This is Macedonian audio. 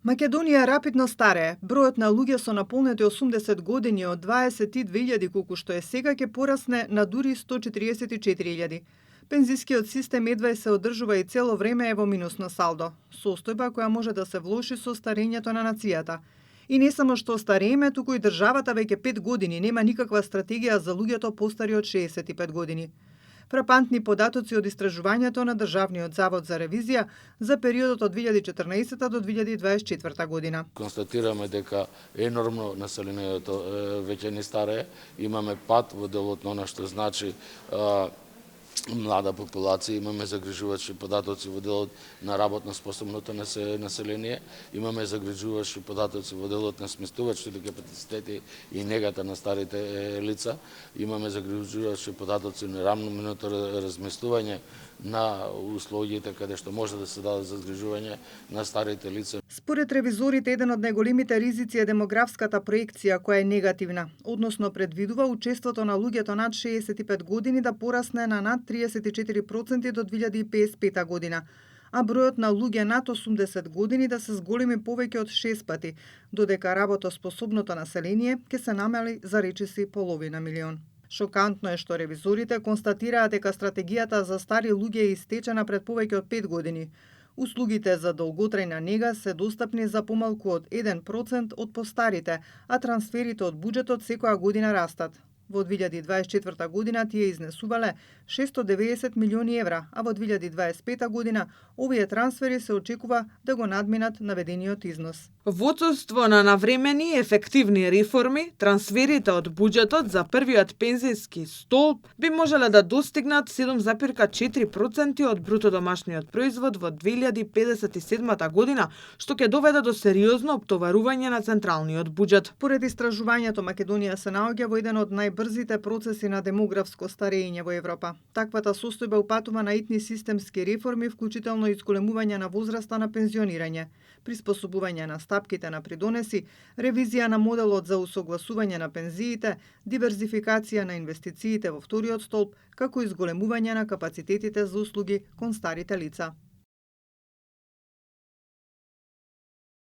Македонија рапидно старее. Бројот на луѓе со наполнети 80 години од 22.000 колку што е сега ќе порасне на дури 144.000. Пензискиот систем едва се одржува и цело време е во минусно салдо, состојба која може да се влоши со старењето на нацијата. И не само што старееме, туку и државата веќе 5 години нема никаква стратегија за луѓето постари од 65 години. Фрапантни податоци од истражувањето на Државниот завод за ревизија за периодот од 2014 до 2024 година. Констатираме дека енормно населението веќе не старее, имаме пат во делот на она што значи млада популација, имаме загрижувачи податоци во делот на работно способното население, имаме загрижувачи податоци во делот на сместувачите капацитети и негата на старите лица, имаме загрижувачи податоци на рамноминото разместување на услугите каде што може да се даде за загрижување на старите лица. Според ревизорите, еден од најголемите ризици е демографската проекција која е негативна, односно предвидува учеството на луѓето над 65 години да порасне на над 34% до 2055 година, а бројот на луѓе над 80 години да се зголеми повеќе од 6 пати, додека работоспособното население ќе се намали за речиси половина милион. Шокантно е што ревизорите констатираат дека стратегијата за стари луѓе е истечена пред повеќе од 5 години. Услугите за долготрајна нега се достапни за помалку од 1% од постарите, а трансферите од буџетот секоја година растат. Во 2024 година тие изнесувале 690 милиони евра, а во 2025 година овие трансфери се очекува да го надминат наведениот износ. Во отсуство на навремени и ефективни реформи, трансферите од буџетот за првиот пензиски столб би можеле да достигнат 7,4% од бруто домашниот производ во 2057 година, што ќе доведе до сериозно оптоварување на централниот буџет. Поред истражувањето, Македонија се наоѓа во еден од најбрзите процеси на демографско старење во Европа. Таквата состојба упатува на итни системски реформи, вклучително изголемување на возраста на пензионирање, приспособување на стапките на придонеси, ревизија на моделот за усогласување на пензиите, диверзификација на инвестициите во вториот столб, како и изголемување на капацитетите за услуги кон старите лица.